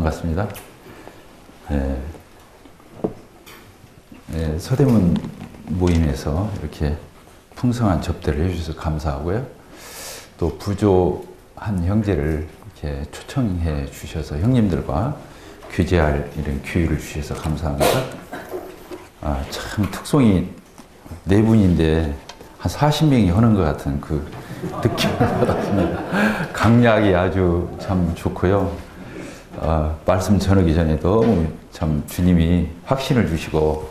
반갑습니다. 서대문 모임에서 이렇게 풍성한 접대를 해주셔서 감사하고요. 또 부조한 형제를 이렇게 초청해 주셔서 형님들과 교제할 이런 기회를 주셔서 감사합니다. 참 특송이 네 분인데 한 40명이 하는 것 같은 그 느낌을 받았습니다. 강약이 아주 참 좋고요. 말씀 전하기 전에 너무 참 주님이 확신을 주시고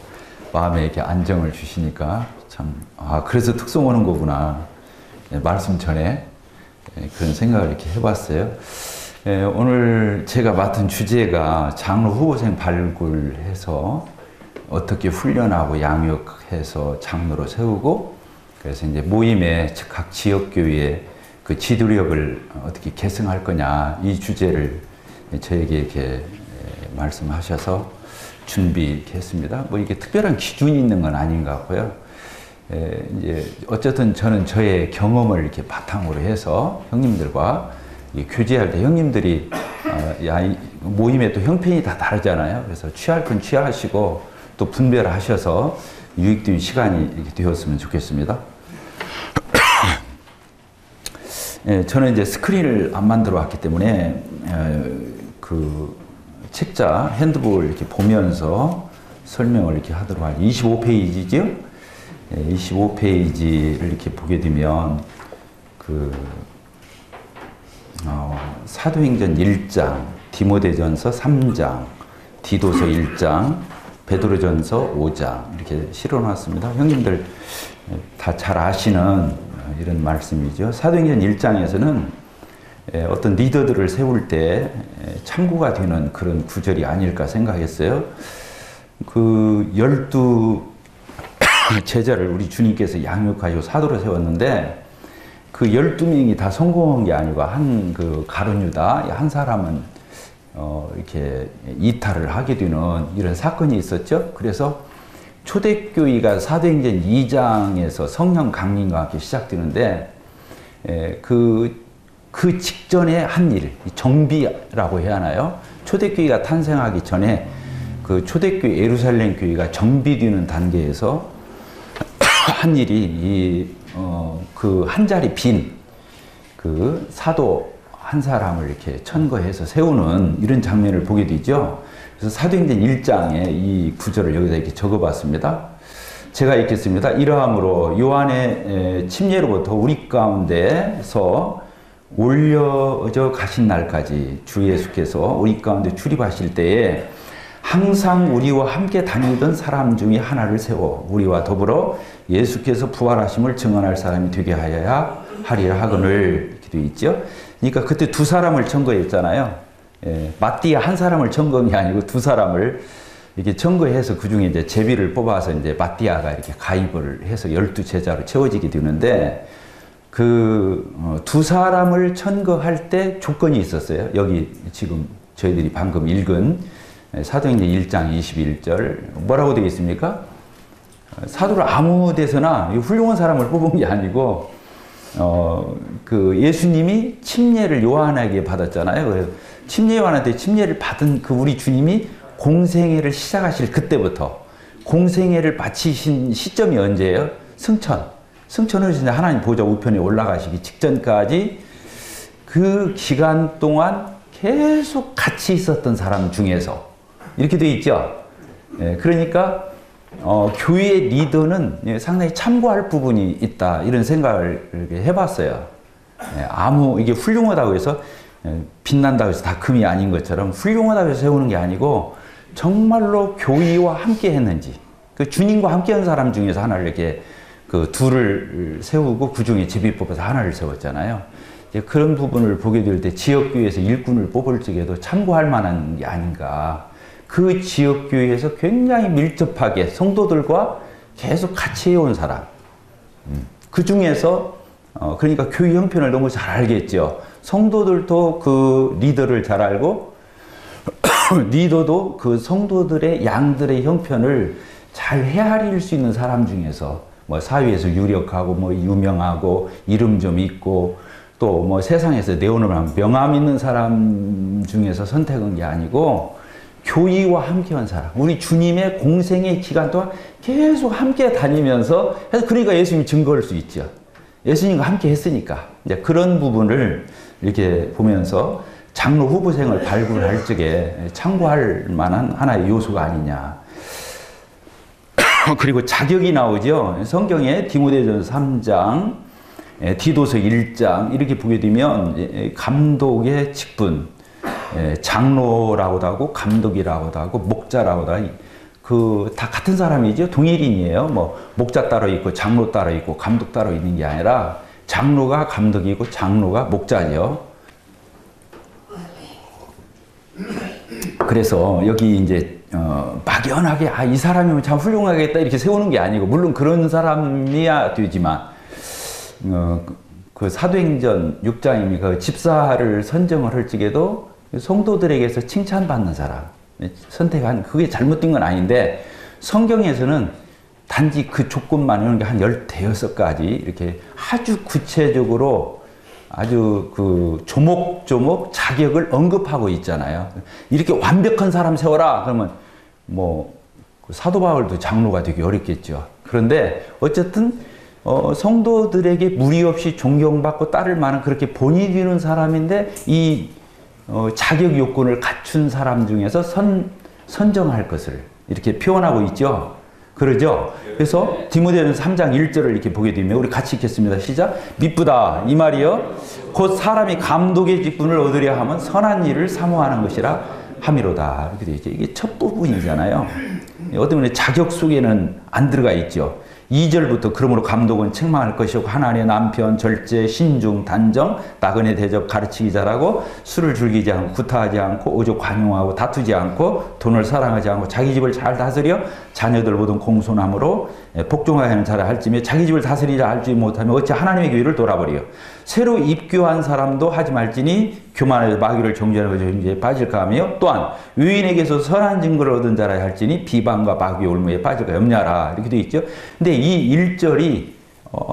마음에 이렇게 안정을 주시니까 참 그래서 특송 오는 거구나. 말씀 전에 그런 생각을 이렇게 해봤어요. 오늘 제가 맡은 주제가 장로 후보생 발굴해서 어떻게 훈련하고 양육해서 장로로 세우고, 그래서 이제 모임에 각 지역교회의 그 지도력을 어떻게 계승할 거냐, 이 주제를 저에게 이렇게 말씀하셔서 준비했습니다. 뭐 이게 특별한 기준이 있는 건 아닌 것 같고요. 이제 어쨌든 저는 저의 경험을 이렇게 바탕으로 해서 형님들과 교제할 때 형님들이 모임에 또 형편이 다 다르잖아요. 그래서 취할 건 취하시고 또 분별하셔서 유익된 시간이 이렇게 되었으면 좋겠습니다. 저는 이제 스크린을 안 만들어 왔기 때문에 그 책자 핸드북을 이렇게 보면서 설명을 이렇게 하도록 하죠. 25페이지죠? 25페이지를 이렇게 보게 되면 사도행전 1장, 디모데전서 3장, 디도서 1장, 베드로전서 5장 이렇게 실어놨습니다. 형님들 다 잘 아시는 이런 말씀이죠. 사도행전 1장에서는 어떤 리더들을 세울 때 참고가 되는 그런 구절이 아닐까 생각했어요. 그 12 제자를 우리 주님께서 양육하시고 사도로 세웠는데 그 12명이 다 성공한 게 아니고 한 그 가룟유다 한 사람은 이렇게 이탈을 하게 되는 이런 사건이 있었죠. 그래서 초대교회가 사도행전 2장에서 성령 강림과 함께 시작되는데 그 직전에 한 일, 정비라고 해야 하나요? 초대교회가 탄생하기 전에 그 초대교회 예루살렘 교회가 정비되는 단계에서 한 일이 그 한 자리 빈 그 사도 한 사람을 이렇게 천거해서 세우는 이런 장면을 보게 되죠. 그래서 사도행전 1장에 이 구절을 여기다 이렇게 적어봤습니다. 제가 읽겠습니다. 이러함으로 요한의 침례로부터 우리 가운데서 올려져 가신 날까지 주 예수께서 우리 가운데 출입하실 때에 항상 우리와 함께 다니던 사람 중에 하나를 세워 우리와 더불어 예수께서 부활하심을 증언할 사람이 되게 하여야 하리라 하거늘 이렇게 되어 있죠. 그러니까 그때 두 사람을 청거했잖아요. 마띠아 한 사람을 청거한 게 아니고 두 사람을 이렇게 청거해서 그 중에 이제 제비를 뽑아서 이제 마띠아가 이렇게 가입을 해서 12제자로 채워지게 되는데 그 두 사람을 청거할 때 조건이 있었어요. 여기 지금 저희들이 방금 읽은 사도행전 1장 21절 뭐라고 되어 있습니까? 사도를 아무 데서나 훌륭한 사람을 뽑은 게 아니고 그 예수님이 침례를 요한에게 받았잖아요. 그래서 침례 요한한테 침례를 받은 그 우리 주님이 공생애를 시작하실 그때부터 공생애를 마치신 시점이 언제예요? 승천을 이제 하나님 보좌 우편에 올라가시기 직전까지 그 기간 동안 계속 같이 있었던 사람 중에서 이렇게 돼 있죠. 그러니까 교회의 리더는 상당히 참고할 부분이 있다 이런 생각을 해봤어요. 이게 훌륭하다고 해서 빛난다고 해서 다 금이 아닌 것처럼 훌륭하다고 해서 세우는 게 아니고 정말로 교회와 함께 했는지 그 주님과 함께 한 사람 중에서 하나를 이렇게 그 둘을 세우고 그 중에 제비 뽑아서 하나를 세웠잖아요. 그런 부분을 보게 될 때 지역교회에서 일꾼을 뽑을 적에도 참고할 만한 게 아닌가. 그 지역교회에서 굉장히 밀접하게 성도들과 계속 같이 해온 사람. 그 중에서 그러니까 교회 형편을 너무 잘 알겠죠. 성도들도 그 리더를 잘 알고 리더도 그 성도들의 양들의 형편을 잘 헤아릴 수 있는 사람 중에서 뭐 사회에서 유력하고 뭐 유명하고 이름 좀 있고 또 뭐 세상에서 내오는 명함 있는 사람 중에서 선택한 게 아니고 교회와 함께한 사람, 우리 주님의 공생의 기간 동안 계속 함께 다니면서 해서 그러니까 예수님이 증거할 수 있죠. 예수님과 함께 했으니까. 이제 그런 부분을 이렇게 보면서 장로 후보생을 발굴할 적에 참고할 만한 하나의 요소가 아니냐. 그리고 자격이 나오죠. 성경에 디모데전서 3장, 디도서 1장 이렇게 보게 되면 감독의 직분, 장로라고도 하고 감독이라고도 하고 목자라고도 하고 그 다 같은 사람이죠. 동일인이에요. 뭐 목자 따로 있고 장로 따로 있고 감독 따로 있는 게 아니라 장로가 감독이고 장로가 목자죠. 그래서 여기 이제 막연하게 이 사람이면 참 훌륭하겠다 이렇게 세우는 게 아니고 물론 그런 사람이야 되지만 그 사도행전 6장이 그 집사를 선정을 할 적에도 성도들에게서 칭찬받는 사람 선택한 그게 잘못된 건 아닌데 성경에서는 단지 그 조건만 이런 게 한 15가지 이렇게 아주 구체적으로 아주 그 조목조목 자격을 언급하고 있잖아요. 이렇게 완벽한 사람 세워라 그러면 뭐 사도 바울도 장로가 되기 어렵겠죠. 그런데 어쨌든 성도들에게 무리 없이 존경받고 따를 만한 그렇게 본이 되는 사람인데 이 자격 요건을 갖춘 사람 중에서 선정할 것을 이렇게 표현하고 있죠. 그러죠? 그래서 디모데전서 3장 1절을 이렇게 보게 되면 우리 같이 읽겠습니다. 시작. 미쁘다 이 말이여 곧 사람이 감독의 직분을 얻으려 하면 선한 일을 사모하는 것이라 함이로다. 이렇게 되어 있죠. 이게 첫 부분이잖아요. 어떤 면에 자격 속에는 안 들어가 있죠. 2절부터 그러므로 감독은 책망할 것이고 하나님의 남편, 절제, 신중, 단정, 나그네 대접, 가르치기 잘하고 술을 즐기지 않고 구타하지 않고 오직 관용하고 다투지 않고 돈을 사랑하지 않고 자기 집을 잘 다스려 자녀들 모든 공손함으로 복종하게 하는 자라 할지며 자기 집을 다스리자 알지 못하면 어찌 하나님의 교회를 돌아버리요. 새로 입교한 사람도 하지 말지니 교만해서 마귀를 정죄하는 것에 빠질까 하며 또한 유인에게서 선한 증거를 얻은 자라 할지니 비방과 마귀의 올무에 빠질까 염려하라. 이렇게 되어 있죠. 근데 이 1절이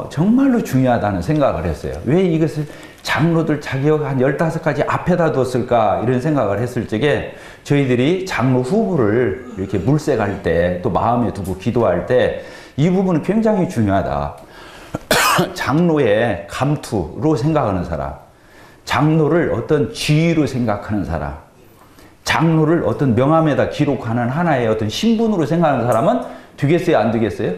정말로 중요하다는 생각을 했어요. 왜 이것을 장로들 자격 한 15가지 앞에다 뒀을까 이런 생각을 했을 적에 저희들이 장로 후보를 이렇게 물색할 때 또 마음에 두고 기도할 때 이 부분은 굉장히 중요하다. 장로의 감투로 생각하는 사람, 장로를 어떤 지위로 생각하는 사람, 장로를 어떤 명함에다 기록하는 하나의 어떤 신분으로 생각하는 사람은 되겠어요? 안 되겠어요?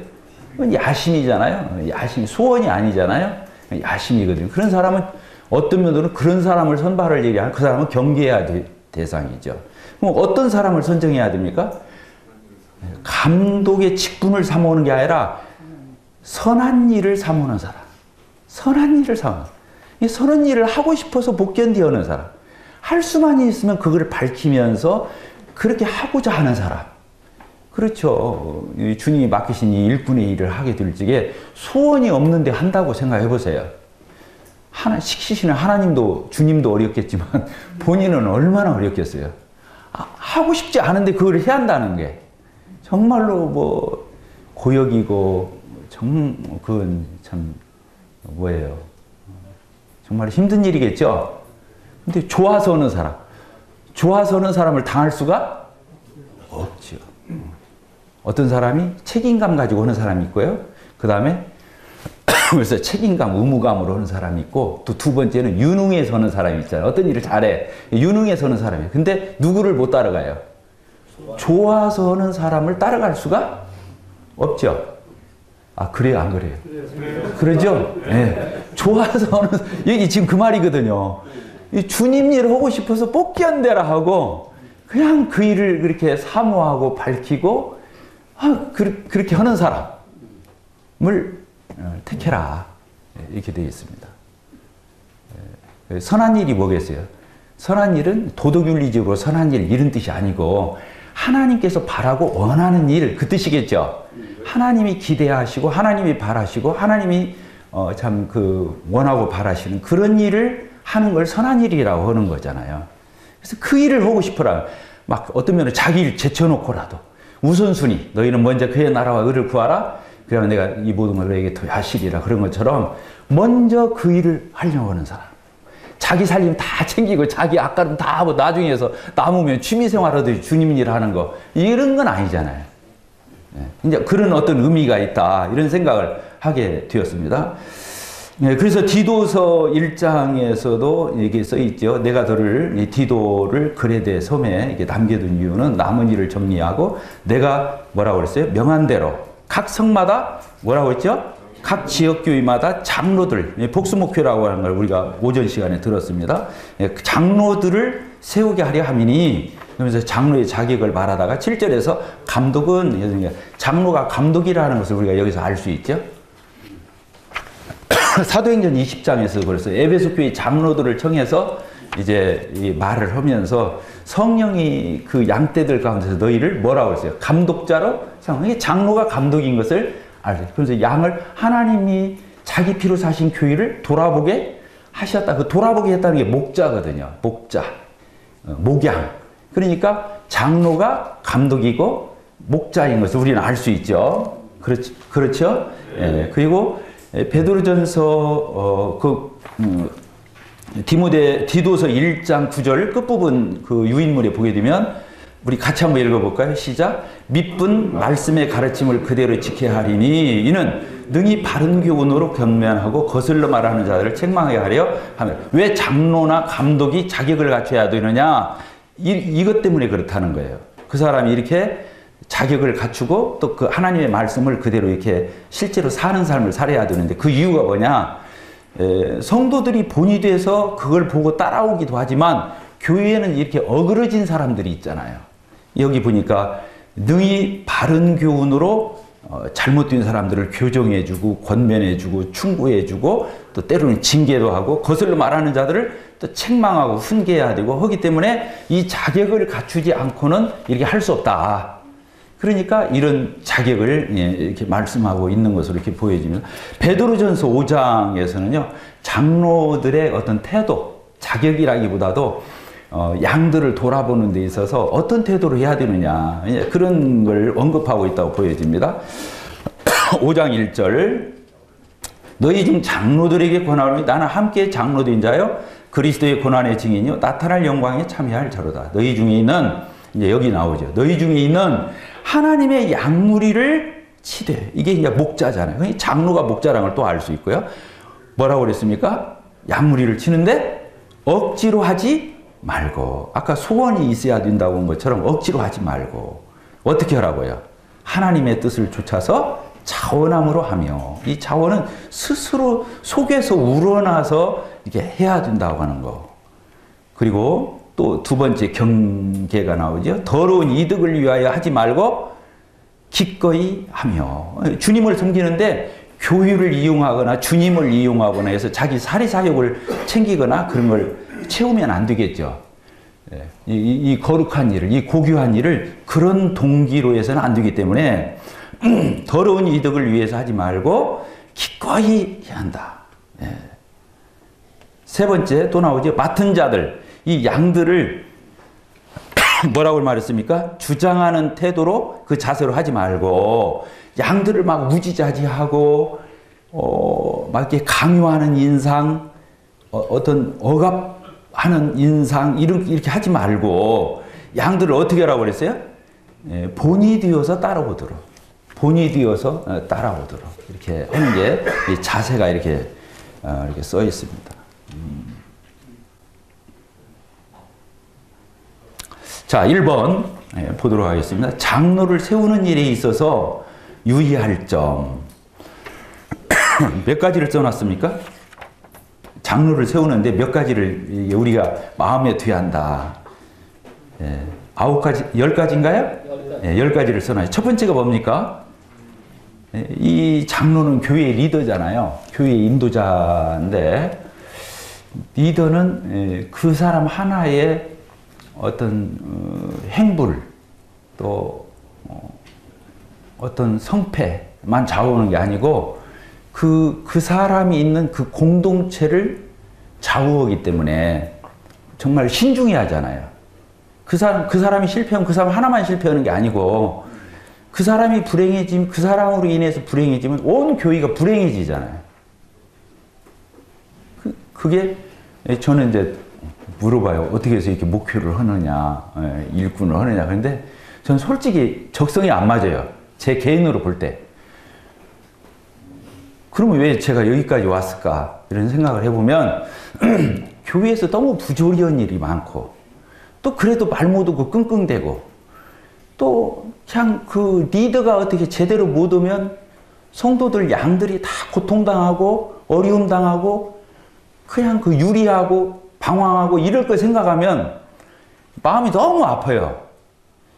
야심이잖아요. 야심, 소원이 아니잖아요. 야심이거든요. 그런 사람은 어떤 면으로는 그런 사람을 선발을 얘기하는 그 사람은 경계해야 될 대상이죠. 그럼 어떤 사람을 선정해야 됩니까? 감독의 직분을 삼오는 게 아니라 선한 일을 삼오는 사람. 선한 일을 삼오는 사람. 이 선한 일을 하고 싶어서 못 견디는 사람. 할 수만 있으면 그걸 밝히면서 그렇게 하고자 하는 사람. 그렇죠. 주님이 맡기신 이 일꾼의 일을 하게 될 적에 소원이 없는데 한다고 생각해 보세요. 시키시는 하나님도 주님도 어렵겠지만 본인은 얼마나 어렵겠어요. 하고 싶지 않은데 그걸 해야 한다는 게 정말로 뭐 고역이고 그건 참 뭐예요. 정말 힘든 일이겠죠. 근데 좋아서 오는 사람, 좋아서 오는 사람을 당할 수가 없죠. 어떤 사람이 책임감 가지고 오는 사람이 있고요. 그 다음에 그래서 책임감, 의무감으로 하는 사람이 있고 또 두 번째는 유능해서 하는 사람이 있잖아요. 어떤 일을 잘해. 유능해서 하는 사람이에요. 근데 누구를 못 따라가요? 좋아서 하는 사람을 따라갈 수가 없죠. 그래요? 안 그래요? 그러죠? 네. 좋아서 하는, 여기 지금 그 말이거든요. 주님 일을 하고 싶어서 뽑기한대라 하고 그냥 그 일을 그렇게 사모하고 밝히고 그렇게 하는 사람을 택해라. 이렇게 되어 있습니다. 선한 일이 뭐겠어요? 선한 일은 도덕윤리적으로 선한 일 이런 뜻이 아니고 하나님께서 바라고 원하는 일 그 뜻이겠죠. 하나님이 기대하시고 하나님이 바라시고 하나님이 참 그 원하고 바라시는 그런 일을 하는 걸 선한 일이라고 하는 거잖아요. 그래서 그 일을 하고 싶어라. 막 어떤 면에 자기 일 제쳐놓고라도 우선순위 너희는 먼저 그의 나라와 의를 구하라. 그러면 내가 이 모든 걸 너에게 더 하시리라. 그런 것처럼 먼저 그 일을 하려고 하는 사람. 자기 살림 다 챙기고 자기 앞가림 다 하고 나중에서 남으면 취미생활 하듯이 주님 일 하는 거 이런 건 아니잖아요. 이제 그런 어떤 의미가 있다 이런 생각을 하게 되었습니다. 그래서 디도서 1장에서도 이게 써 있죠. 내가 너를 디도를 그레데 섬에 이렇게 남겨둔 이유는 남은 일을 정리하고 내가 뭐라고 그랬어요? 명한 대로 각 성마다 뭐라고 했죠? 각 지역교회마다 장로들, 복수목회라고 하는 걸 우리가 오전 시간에 들었습니다. 장로들을 세우게 하려 함이니 그러면서 장로의 자격을 말하다가 7절에서 감독은 장로가 감독이라는 것을 우리가 여기서 알 수 있죠. 사도행전 20장에서 그래서 에베소 교회 장로들을 청해서 이제 이 말을 하면서 성령이 그 양떼들 가운데서 너희를 뭐라고 했어요? 감독자로 이게 장로가 감독인 것을 알죠. 그래서 양을 하나님이 자기 피로 사신 교회를 돌아보게 하셨다. 그 돌아보게 했다는 게 목자거든요. 목자, 목양. 그러니까 장로가 감독이고 목자인 것을 우리는 알 수 있죠. 그렇죠? 예. 그리고 베드로전서 디도서 1장 9절 끝부분 그 유인물에 보게 되면 우리 같이 한번 읽어볼까요? 시작. 밑분 말씀의 가르침을 그대로 지켜야 하리니 이는 능히 바른 교훈으로 경면하고 거슬러 말하는 자들을 책망하게 하려 하며 왜 장로나 감독이 자격을 갖춰야 되느냐? 이것 때문에 그렇다는 거예요. 그 사람이 이렇게 자격을 갖추고 또 그 하나님의 말씀을 그대로 이렇게 실제로 사는 삶을 살아야 되는데 그 이유가 뭐냐? 성도들이 본이 돼서 그걸 보고 따라오기도 하지만 교회에는 이렇게 어그러진 사람들이 있잖아요. 여기 보니까 능히 바른 교훈으로 잘못된 사람들을 교정해주고 권면해주고 충고해주고 또 때로는 징계도 하고 거슬러 말하는 자들을 또 책망하고 훈계해야 되고 하기 때문에 이 자격을 갖추지 않고는 이렇게 할 수 없다. 그러니까 이런 자격을 이렇게 말씀하고 있는 것으로 이렇게 보여집니다. 베드로전서 5장에서는요, 장로들의 어떤 태도, 자격이라기보다도 양들을 돌아보는 데 있어서 어떤 태도를 해야 되느냐, 그런 걸 언급하고 있다고 보여집니다. 5장 1절. 너희 중 장로들에게 권하노니 나는 함께 장로된 자요 그리스도의 고난의 증인이요 나타날 영광에 참여할 자로다. 너희 중에 있는, 이제 여기 나오죠. 너희 중에 있는 하나님의 양무리를 치되. 이게 이제 목자잖아요. 장로가 목자라는 걸 또 알 수 있고요. 뭐라고 그랬습니까? 양무리를 치는데 억지로 하지 말고. 아까 소원이 있어야 된다고 한 것처럼 억지로 하지 말고. 어떻게 하라고요? 하나님의 뜻을 좇아서 자원함으로 하며. 이 자원은 스스로 속에서 우러나서 이렇게 해야 된다고 하는 거. 그리고 또 두 번째 경계가 나오죠. 더러운 이득을 위하여 하지 말고 기꺼이 하며. 주님을 섬기는데 교회를 이용하거나 주님을 이용하거나 해서 자기 사리사욕을 챙기거나 그런 걸 채우면 안 되겠죠. 이 거룩한 일을, 이 고귀한 일을 그런 동기로 해서는 안 되기 때문에 더러운 이득을 위해서 하지 말고 기꺼이 해야 한다. 세 번째 또 나오죠. 맡은 자들. 이 양들을 뭐라고 말했습니까? 주장하는 태도로 그 자세로 하지 말고 양들을 막 우지자지하고 막 이렇게 강요하는 인상, 어떤 억압하는 인상 이렇게 하지 말고 양들을 어떻게 하라고 그랬어요? 본이 되어서 따라오도록. 본이 되어서 따라오도록 이렇게 하는 게 이 자세가 이렇게 써 있습니다. 자, 1번 보도록 하겠습니다. 장로를 세우는 일에 있어서 유의할 점. 몇 가지를 써놨습니까? 장로를 세우는데 몇 가지를 우리가 마음에 둬야 한다. 9가지, 10가지인가요? 10가지를 써놔요. 첫 번째가 뭡니까? 이 장로는 교회의 리더잖아요. 교회의 인도자인데, 리더는 그 사람 하나의 어떤 행불 또 어떤 성패만 좌우하는 게 아니고 그 사람이 있는 그 공동체를 좌우하기 때문에 정말 신중해야 하잖아요. 그 사람이 실패하면 그 사람 하나만 실패하는 게 아니고 그 사람이 불행해지면 그 사람으로 인해서 불행해지면 온 교회가 불행해지잖아요. 그게 저는 이제 물어봐요. 어떻게 해서 이렇게 목표를 하느냐, 일꾼을 하느냐. 그런데 저는 솔직히 적성이 안 맞아요. 제 개인으로 볼 때. 그러면 왜 제가 여기까지 왔을까? 이런 생각을 해보면 교회에서 너무 부조리한 일이 많고 또 그래도 말 못하고 끙끙대고 또 그냥 그 리더가 어떻게 제대로 못 오면 성도들 양들이 다 고통당하고 어려움 당하고 그냥 그 유리하고 방황하고 이럴 거 생각하면 마음이 너무 아파요.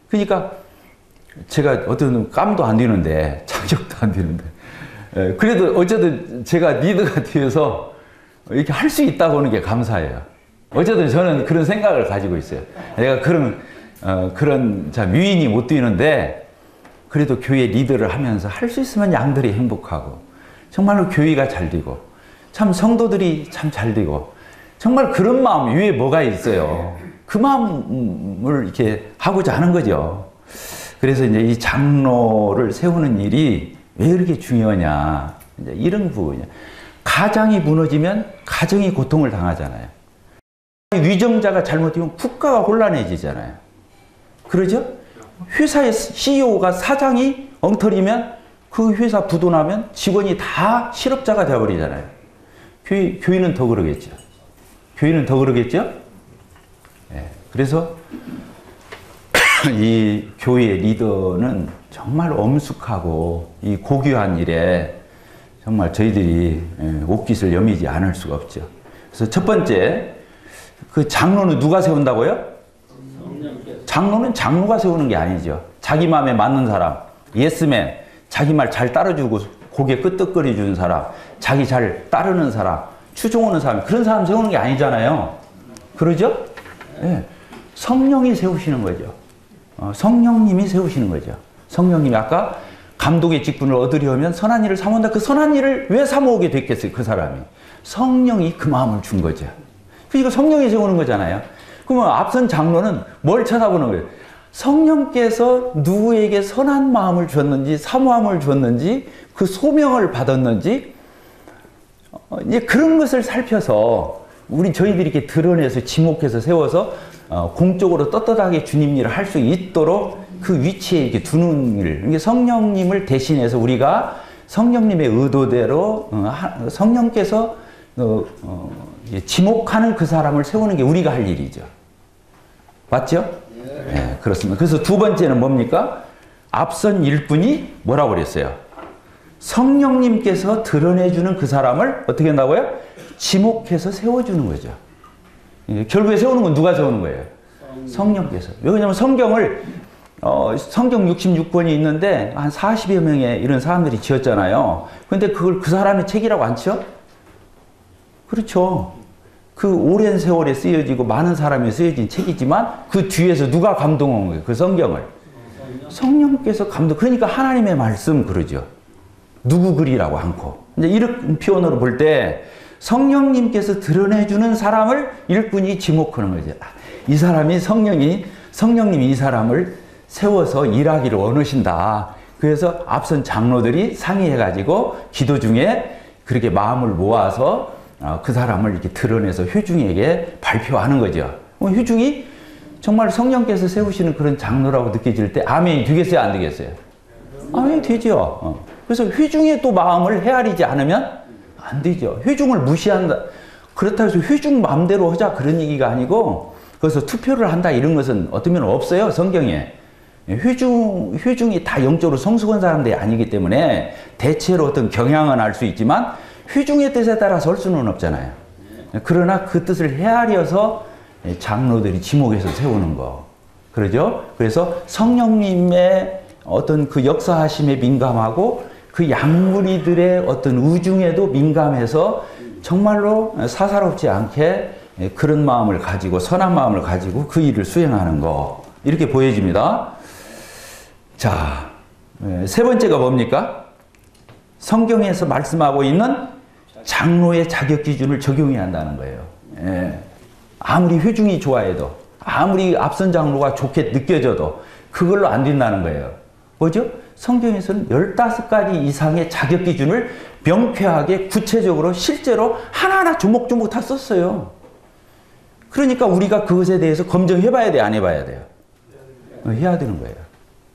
그러니까 제가 어떤 깜도 안 되는데 자격도 안 되는데 그래도 어쨌든 제가 리더가 되어서 이렇게 할 수 있다고 하는 게 감사해요. 어쨌든 저는 그런 생각을 가지고 있어요. 내가 그런 위인이 못 되는데 그래도 교회 리더를 하면서 할 수 있으면 양들이 행복하고 정말로 교회가 잘 되고 참 성도들이 참 잘 되고 정말 그런 마음 위에 뭐가 있어요. 그 마음을 이렇게 하고자 하는 거죠. 그래서 이제 이 장로를 세우는 일이 왜 이렇게 중요하냐. 이제 이런 부분이야. 가장이 무너지면 가정이 고통을 당하잖아요. 위정자가 잘못되면 국가가 혼란해지잖아요. 그러죠? 회사의 CEO가 사장이 엉터리면 그 회사 부도나면 직원이 다 실업자가 되어버리잖아요. 교회는 더 그러겠죠. 교회는 더 그러겠죠? 네. 그래서 이 교회의 리더는 정말 엄숙하고 이 고귀한 일에 정말 저희들이 옷깃을 여미지 않을 수가 없죠. 그래서 첫 번째, 그 장로는 누가 세운다고요? 장로는 장로가 세우는 게 아니죠. 자기 마음에 맞는 사람, 예스맨, 자기 말 잘 따라주고 고개 끄덕거려 주는 사람, 자기 잘 따르는 사람, 추종하는 사람, 그런 사람 세우는 게 아니잖아요. 그러죠? 네. 성령이 세우시는 거죠. 성령님이 세우시는 거죠. 성령님이 아까 감독의 직분을 얻으려면 선한 일을 삼은다. 그 선한 일을 왜 삼아오게 됐겠어요? 그 사람이. 성령이 그 마음을 준 거죠. 그러니까 성령이 세우는 거잖아요. 그러면 앞선 장로는 뭘 쳐다보는 거예요? 성령께서 누구에게 선한 마음을 줬는지, 사모함을 줬는지, 그 소명을 받았는지, 이제 그런 것을 살펴서 저희들이 이렇게 드러내서 지목해서 세워서 공적으로 떳떳하게 주님 일을 할 수 있도록 그 위치에 이렇게 두는 일. 이게 성령님을 대신해서 우리가 성령님의 의도대로 성령께서 지목하는 그 사람을 세우는 게 우리가 할 일이죠. 맞죠? 네, 그렇습니다. 그래서 두 번째는 뭡니까? 앞선 일꾼이 뭐라고 그랬어요? 성령님께서 드러내주는 그 사람을 어떻게 한다고요? 지목해서 세워주는 거죠. 결국에 세우는 건 누가 세우는 거예요? 성령께서. 왜냐하면 성경을 성경 66권이 있는데 한 40여 명의 이런 사람들이 지었잖아요. 그런데 그걸 그 사람의 책이라고 안 쳐? 그렇죠. 그 오랜 세월에 쓰여지고 많은 사람이 쓰여진 책이지만 그 뒤에서 누가 감동한 거예요? 그 성경을. 성령께서 감동. 그러니까 하나님의 말씀 그러죠. 누구 글이라고 않고. 이제 이런 표현으로 볼 때 성령님께서 드러내주는 사람을 일꾼이 지목하는 거죠. 이 사람이 성령님이 이 사람을 세워서 일하기를 원하신다. 그래서 앞선 장로들이 상의해가지고 기도 중에 그렇게 마음을 모아서 그 사람을 이렇게 드러내서 회중에게 발표하는 거죠. 회중이 정말 성령께서 세우시는 그런 장로라고 느껴질 때 아멘이 되겠어요? 안 되겠어요? 아멘이 되죠. 그래서 회중의 또 마음을 헤아리지 않으면 안 되죠. 회중을 무시한다. 그렇다고 해서 회중 마음대로 하자 그런 얘기가 아니고 그래서 투표를 한다 이런 것은 어쩌면 없어요. 성경에. 회중이 다 영적으로 성숙한 사람들이 아니기 때문에 대체로 어떤 경향은 알 수 있지만 회중의 뜻에 따라 설 수는 없잖아요. 그러나 그 뜻을 헤아려서 장로들이 지목해서 세우는 거. 그러죠? 그래서 성령님의 어떤 그 역사하심에 민감하고 그 양무리들의 어떤 의중에도 민감해서 정말로 사사롭지 않게 그런 마음을 가지고 선한 마음을 가지고 그 일을 수행하는 거. 이렇게 보여집니다. 자, 세 번째가 뭡니까? 성경에서 말씀하고 있는 장로의 자격 기준을 적용해야 한다는 거예요. 예. 아무리 회중이 좋아해도 아무리 앞선 장로가 좋게 느껴져도 그걸로 안 된다는 거예요. 뭐죠? 성경에서는 15가지 이상의 자격 기준을 명쾌하게 구체적으로 실제로 하나하나 조목조목 다 썼어요. 그러니까 우리가 그것에 대해서 검증해 봐야 돼, 안 해봐야 돼요? 해야 되는 거예요.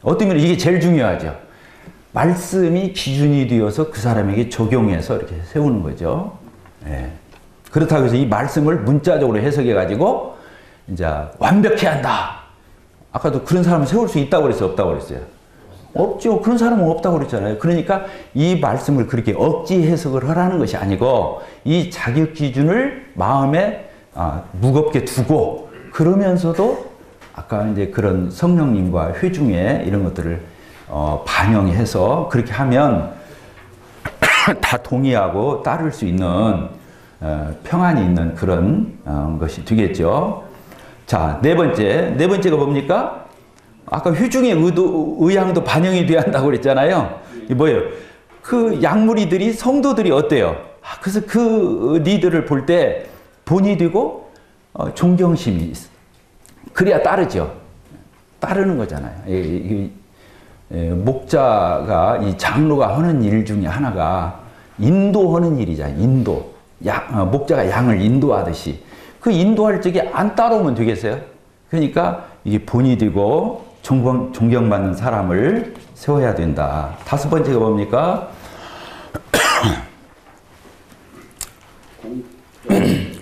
어떤 면에 이게 제일 중요하죠. 말씀이 기준이 되어서 그 사람에게 적용해서 이렇게 세우는 거죠. 예. 그렇다고 해서 이 말씀을 문자적으로 해석해 가지고 이제 완벽해야 한다. 아까도 그런 사람을 세울 수 있다고 그랬어요, 없다고 그랬어요? 없죠. 그런 사람은 없다고 그랬잖아요. 그러니까 이 말씀을 그렇게 억지 해석을 하라는 것이 아니고 이 자격 기준을 마음에 무겁게 두고 그러면서도 아까 이제 그런 성령님과 회중에 이런 것들을 반영해서 그렇게 하면 다 동의하고 따를 수 있는 평안이 있는 그런 것이 되겠죠. 자, 네 번째가 뭡니까? 아까 회중의 의향도 반영이 돼야 한다고 그랬잖아요. 이 뭐예요? 그 약물이들이 성도들이 어때요? 그래서 그 니들을 볼 때 본이 되고 존경심이 있어. 그래야 따르죠. 따르는 거잖아요. 목자가 이 장로가 하는 일 중에 하나가 인도하는 일이잖아요. 인도. 목자가 양을 인도하듯이 그 인도할 적에 안 따라오면 되겠어요? 그러니까 이게 본이 되고 존경받는 사람을 세워야 된다. 다섯 번째가 뭡니까?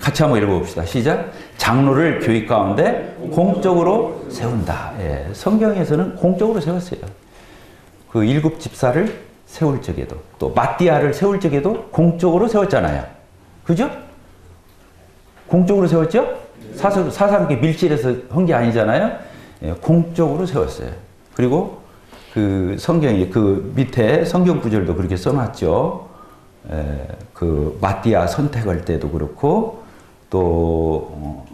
같이 한번 읽어봅시다. 시작. 장로를 교회 가운데 공적으로 세운다. 예, 성경에서는 공적으로 세웠어요. 그 일곱 집사를 세울 적에도 또 마띠아를 세울 적에도 공적으로 세웠잖아요. 그죠? 공적으로 세웠죠? 사사롭게 밀실에서 한 게 아니잖아요. 예, 공적으로 세웠어요. 그리고 그 성경에 그 밑에 성경 구절도 그렇게 써놨죠. 그 마띠아 선택할 때도 그렇고 또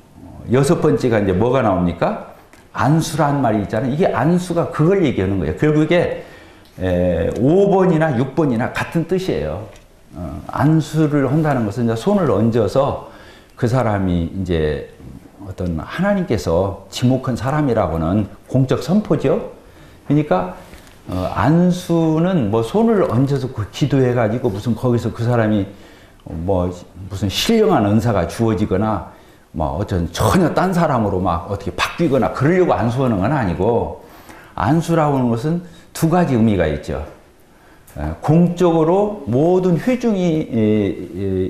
여섯 번째가 이제 뭐가 나옵니까? 안수란 말이 있잖아요. 이게 안수가 그걸 얘기하는 거예요. 결국에 5번이나 6번이나 같은 뜻이에요. 안수를 한다는 것은 이제 손을 얹어서 그 사람이 이제 어떤 하나님께서 지목한 사람이라고는 공적 선포죠. 그러니까 안수는 뭐 손을 얹어서 기도해가지고 무슨 거기서 그 사람이 뭐 무슨 신령한 은사가 주어지거나 뭐 어쩐 전혀 딴 사람으로 막 어떻게 바뀌거나 그러려고 안수하는 건 아니고 안수라고 하는 것은 두 가지 의미가 있죠. 공적으로 모든 회중이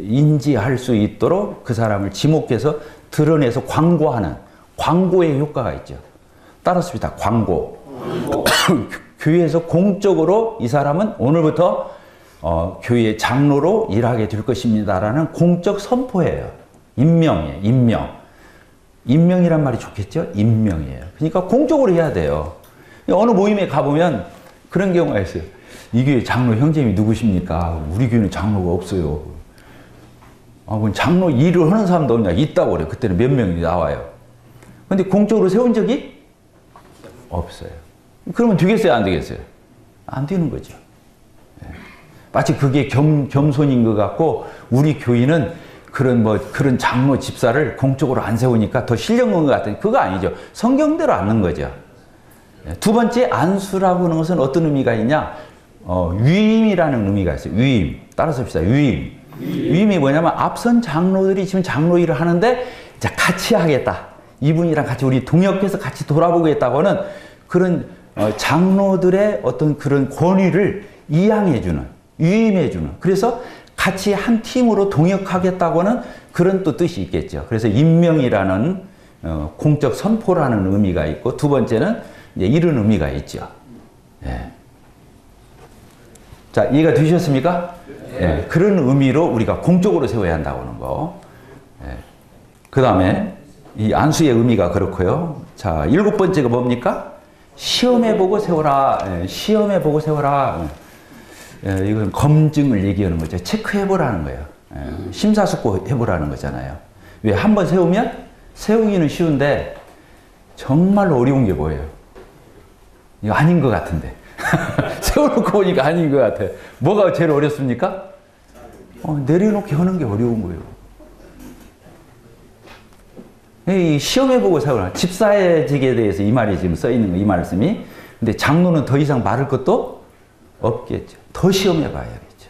인지할 수 있도록 그 사람을 지목해서 드러내서 광고하는 광고의 효과가 있죠. 따랐습니다. 광고. 교회에서 공적으로 이 사람은 오늘부터 교회의 장로로 일하게 될 것입니다라는 공적 선포예요. 임명이에요. 임명. 임명이란 말이 좋겠죠? 임명이에요. 그러니까 공적으로 해야 돼요. 어느 모임에 가보면 그런 경우가 있어요. 이 교회 장로 형제님이 누구십니까? 우리 교회는 장로가 없어요. 그럼 장로 일을 하는 사람도 없냐? 있다고 그래요. 그때는 몇 명이 나와요. 근데 공적으로 세운 적이 없어요. 그러면 되겠어요? 안 되겠어요? 안 되는 거죠. 마치 그게 겸손인 것 같고 우리 교인은 그런 장로 집사를 공적으로 안 세우니까 더 신령한 것 같은 그거 아니죠. 성경대로 앉는 거죠. 두 번째 안수라고 하는 것은 어떤 의미가 있냐? 위임이라는 의미가 있어요. 위임. 따라서 합시다. 위임. 위임이 뭐냐면 앞선 장로들이 지금 장로 일을 하는데 자, 같이 하겠다. 이분이랑 같이 우리 동역해서 같이 돌아보겠다고 하는 그런 장로들의 어떤 그런 권위를 이양해주는, 위임해주는. 그래서 같이 한 팀으로 동역하겠다고 하는 그런 또 뜻이 있겠죠. 그래서 임명이라는 공적 선포라는 의미가 있고 두 번째는 이제 이런 의미가 있죠. 예. 자, 이해가 되셨습니까? 예. 그런 의미로 우리가 공적으로 세워야 한다고 하는 거. 예. 그 다음에 이 안수의 의미가 그렇고요. 자, 일곱 번째가 뭡니까? 시험해보고 세워라. 예. 시험해보고 세워라. 예. 이건 검증을 얘기하는 거죠. 체크해보라는 거예요. 예. 심사숙고해보라는 거잖아요. 왜? 한번 세우면 세우기는 쉬운데 정말로 어려운 게 뭐예요? 이거 아닌 것 같은데. 세워놓고 보니까 아닌 것 같아. 뭐가 제일 어렵습니까? 내려놓기 하는 게 어려운 거예요. 이 시험해보고 세워라. 집사직에 대해서 이 말이 지금 써있는 거, 이 말씀이. 근데 장로는 더 이상 말할 것도 없겠죠. 더 시험해봐야겠죠.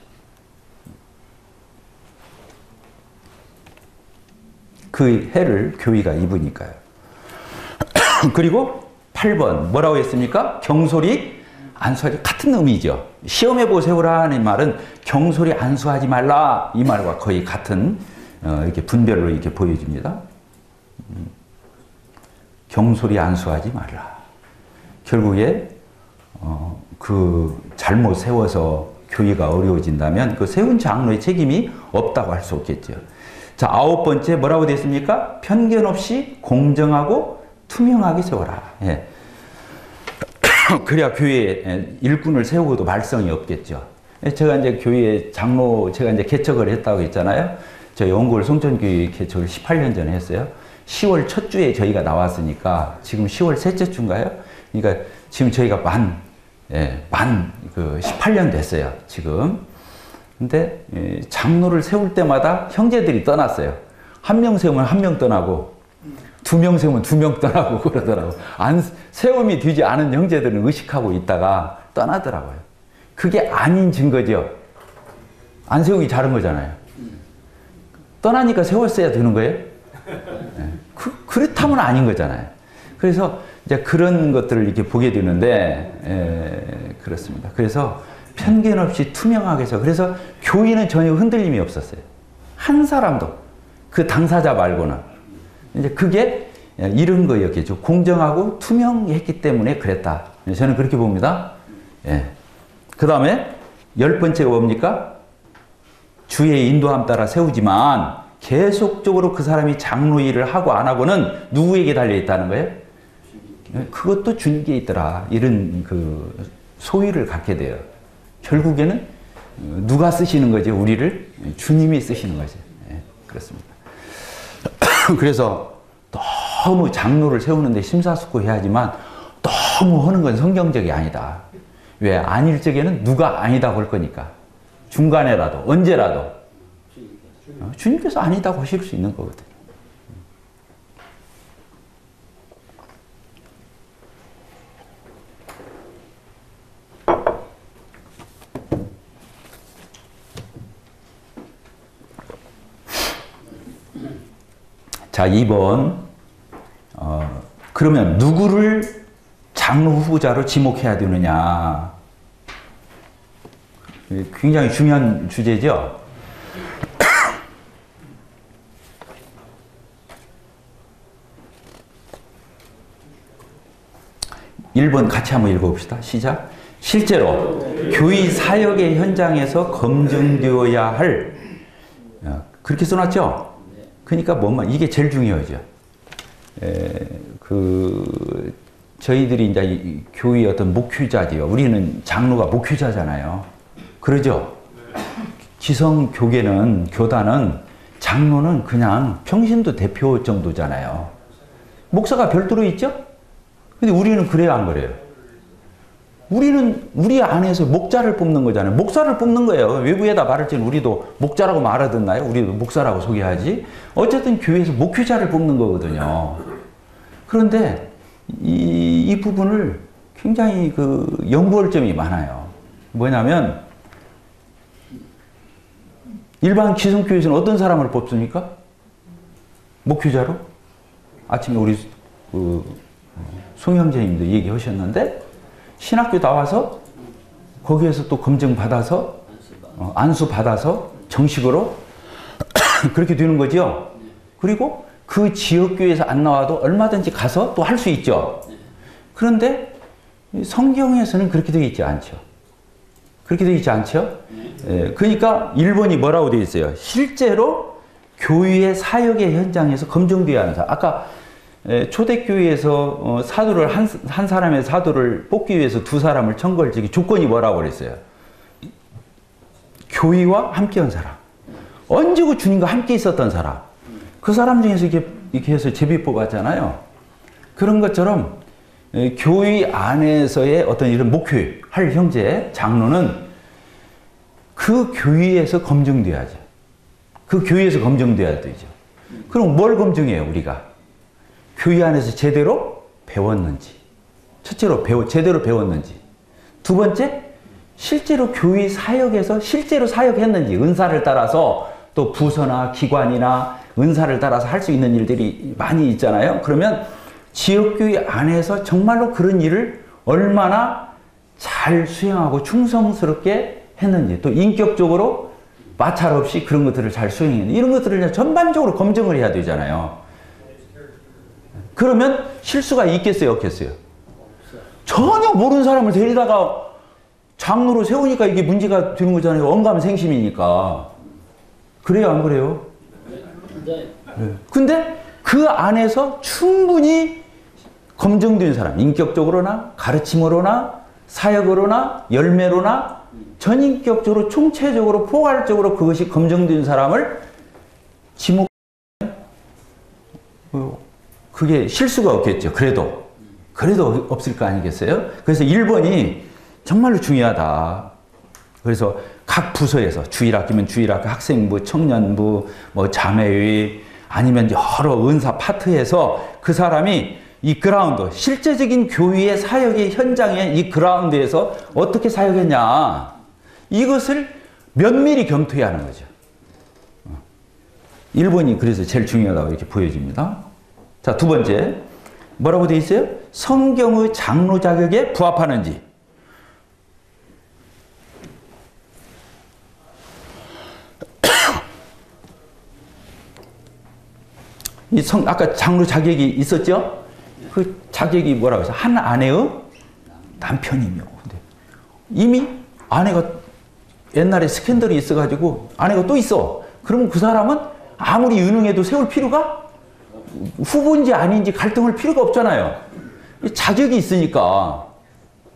그 해를 교위가 입으니까요. 그리고 8번 뭐라고 했습니까? 경솔히 안수하지, 같은 의미죠. 시험해 보세요라는 말은 경솔히 안수하지 말라 이 말과 거의 같은 이렇게 분별로 이렇게 보여집니다. 경솔히 안수하지 말라. 결국에 그 잘못 세워서 교위가 어려워진다면 그 세운 장로의 책임이 없다고 할 수 없겠죠. 자, 9번째 뭐라고 되어 있습니까? 편견 없이 공정하고 투명하게 세워라. 예. 그래야 교회에 일꾼을 세우고도 말썽이 없겠죠. 제가 이제 교회 장로 제가 이제 개척을 했다고 했잖아요. 저희 원골 송천교회 개척을 18년 전에 했어요. 10월 첫 주에 저희가 나왔으니까 지금 10월 셋째 주인가요? 그러니까 지금 저희가 만 18년 됐어요, 지금. 근데 장로를 세울 때마다 형제들이 떠났어요. 한 명 세우면 한 명 떠나고, 2명 세우면 2명 떠나고 그러더라고. 세움이 되지 않은 형제들은 의식하고 있다가 떠나더라고요. 그게 아닌 증거죠. 안 세우기 잘한 거잖아요. 떠나니까 세웠어야 되는 거예요? 그렇다면 아닌 거잖아요. 그래서 이제 그런 것들을 이렇게 보게 되는데, 그렇습니다. 그래서 편견 없이 투명하게 해서, 그래서 교인은 전혀 흔들림이 없었어요. 한 사람도. 그 당사자 말고는. 이제 그게 이런 거였겠죠. 공정하고 투명했기 때문에 그랬다. 저는 그렇게 봅니다. 예. 그 다음에 10번째가 뭡니까? 주의 인도함 따라 세우지만 계속적으로 그 사람이 장로 일을 하고 안 하고는 누구에게 달려있다는 거예요? 그것도 주님께 있더라. 이런 그 소위를 갖게 돼요. 결국에는 누가 쓰시는 거죠? 우리를? 주님이 쓰시는 거죠. 예, 그렇습니다. 그래서 너무 장로를 세우는데 심사숙고해야 하지만 너무 하는 건 성경적이 아니다. 왜? 아닐 적에는 누가 아니다고 할 거니까. 중간에라도, 언제라도. 주님께서 아니다고 하실 수 있는 거거든요. 자, 2번. 그러면 누구를 장로 후보자로 지목해야 되느냐. 굉장히 중요한 주제죠. 1번 같이 한번 읽어봅시다. 시작. 실제로 교회 사역의 현장에서 검증되어야 할, 그렇게 써놨죠? 그러니까 이게 제일 중요하죠. 저희들이 이제 교회 어떤 목회자지요. 우리는 장로가 목회자잖아요. 그러죠? 기성교계는, 교단은, 장로는 그냥 평신도 대표 정도잖아요. 목사가 별도로 있죠? 근데 우리는 그래야 안 그래요? 우리는 우리 안에서 목자를 뽑는 거잖아요. 목사를 뽑는 거예요. 외부에다 말할 때는 우리도 목자라고 말하던가요? 우리도 목사라고 소개하지. 어쨌든 교회에서 목회자를 뽑는 거거든요. 그런데 이 부분을 굉장히 연구할 점이 많아요. 뭐냐면 일반 기성교회에서는 어떤 사람을 뽑습니까? 목회자로? 아침에 우리 송 형제님도 얘기하셨는데 신학교 나와서 거기에서 또 검증받아서 안수받아서 정식으로 그렇게 되는 거죠. 그리고 그 지역교회에서 안 나와도 얼마든지 가서 또 할 수 있죠. 그런데 성경에서는 그렇게 되어 있지 않죠. 그렇게 되어 있지 않죠. 그러니까 1번이 뭐라고 되어 있어요? 실제로 교회의 사역의 현장에서 검증되어야 하는 사람. 아까 초대교회에서 사도를 한 사람의 사도를 뽑기 위해서 2사람을 청구할 조건이 뭐라고 그랬어요? 교회와 함께한 사람. 언제고 주님과 함께 있었던 사람. 그 사람 중에서 이렇게 해서 제비 뽑았잖아요. 그런 것처럼 교회 안에서의 어떤 이런 목회할 형제, 장로는 그 교회에서 검증돼야죠. 그 교회에서 검증돼야 되죠. 그럼 뭘 검증해요, 우리가? 교회 안에서 제대로 배웠는지. 첫째로 제대로 배웠는지. 2번째, 실제로 교회 사역에서 실제로 사역했는지. 은사를 따라서 또 부서나 기관이나 은사를 따라서 할 수 있는 일들이 많이 있잖아요. 그러면 지역교회 안에서 정말로 그런 일을 얼마나 잘 수행하고 충성스럽게 했는지, 또 인격적으로 마찰 없이 그런 것들을 잘 수행했는지, 이런 것들을 전반적으로 검증을 해야 되잖아요. 그러면 실수가 있겠어요, 없겠어요? 전혀 모르는 사람을 데리다가 장로로 세우니까 이게 문제가 되는 거잖아요. 언감생심이니까. 그래요, 안 그래요? 네. 근데 그 안에서 충분히 검증된 사람, 인격적으로나 가르침으로나 사역으로나 열매로나 전인격적으로 총체적으로 포괄적으로 그것이 검증된 사람을 지목, 그게 실수가 없겠죠. 그래도 없을 거 아니겠어요? 그래서 1번이 정말로 중요하다. 그래서 각 부서에서 주일학기면 주일학교, 학생부, 청년부, 뭐 자매회, 아니면 여러 은사 파트에서 그 사람이 이 그라운드, 실제적인 교회의 사역의 현장에 이 그라운드에서 어떻게 사역했냐, 이것을 면밀히 검토해야 하는 거죠. 1번이 그래서 제일 중요하다고 이렇게 보여집니다. 자, 두 번째, 뭐라고 되어 있어요? 성경의 장로 자격에 부합하는지. 아까 장로 자격이 있었죠? 그 자격이 뭐라고 해서 한 아내의 남편이며. 근데 이미 아내가 옛날에 스캔들이 있어가지고 아내가 또 있어. 그러면 그 사람은 아무리 유능해도 세울 필요가, 후보인지 아닌지 갈등할 필요가 없잖아요. 자격이 있으니까.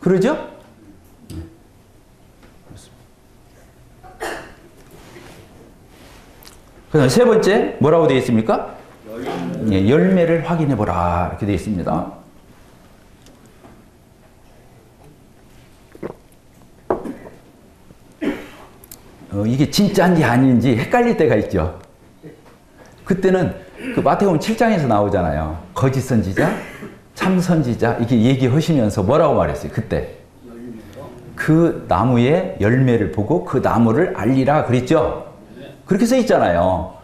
그러죠? 그다음 세 번째 뭐라고 되어 있습니까? 열매를 확인해 보라, 이렇게 되어 있습니다. 이게 진짜인지 아닌지 헷갈릴 때가 있죠. 그때는 그 마태복음 7장에서 나오잖아요. 거짓 선지자, 참 선지자, 이렇게 얘기하시면서 뭐라고 말했어요? 그때 그 나무의 열매를 보고 그 나무를 알리라 그랬죠. 그렇게 써 있잖아요.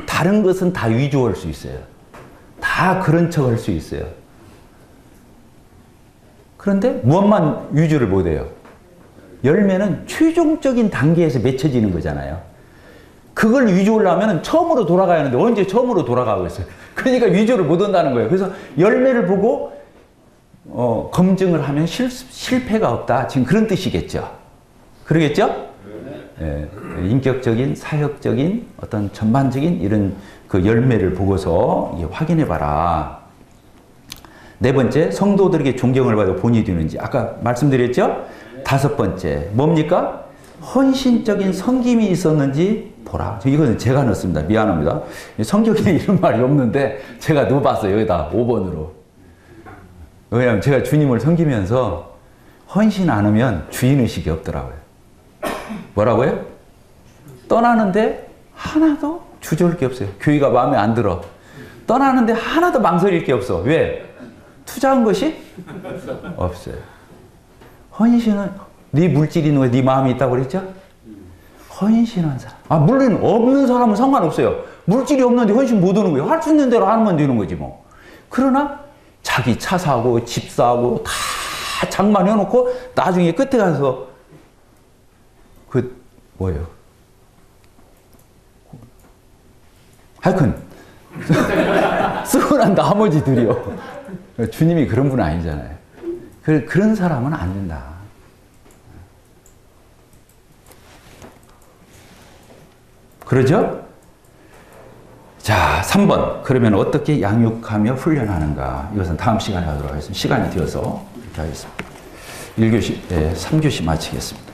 다른 것은 다 위조할 수 있어요. 다 그런 척 할 수 있어요. 그런데 무엇만 위조를 못해요? 열매는 최종적인 단계에서 맺혀지는 거잖아요. 그걸 위조를 하면 처음으로 돌아가야 하는데 언제 처음으로 돌아가고 있어요. 그러니까 위조를 못 한다는 거예요. 그래서 열매를 보고 검증을 하면 실패가 없다. 지금 그런 뜻이겠죠. 그러겠죠? 예, 인격적인, 사역적인, 어떤 전반적인 이런 그 열매를 보고서 확인해 봐라. 네 번째, 성도들에게 존경을 받아 본이 되는지. 아까 말씀드렸죠? 다섯 번째, 뭡니까? 헌신적인 섬김이 있었는지 보라. 이거는 제가 넣었습니다. 미안합니다. 성경에 이런 말이 없는데 제가 넣어봤어요. 여기다 5번으로. 왜냐하면 제가 주님을 섬기면서 헌신 안 하면 주인의식이 없더라고요. 뭐라고요? 떠나는데 하나도 주저할 게 없어요. 교회가 마음에 안 들어. 떠나는데 하나도 망설일 게 없어. 왜? 투자한 것이 없어요. 헌신은 네 물질이 있는 거에 네 마음이 있다고 그랬죠? 헌신한 사람. 물론 없는 사람은 상관없어요. 물질이 없는데 헌신 못 하는 거예요. 할 수 있는 대로 하면 되는 거지 뭐. 그러나 자기 차 사고 집 사고 다 장만해놓고 나중에 끝에 가서 뭐예요? 하여튼 쓰고 난 나머지들이요. 주님이 그런 분 아니잖아요. 그런 사람은 안 된다. 그러죠? 자, 3번. 그러면 어떻게 양육하며 훈련하는가? 이것은 다음 시간에 하도록 하겠습니다. 시간이 되어서 이렇게 하겠습니다. 1교시, 3교시 마치겠습니다.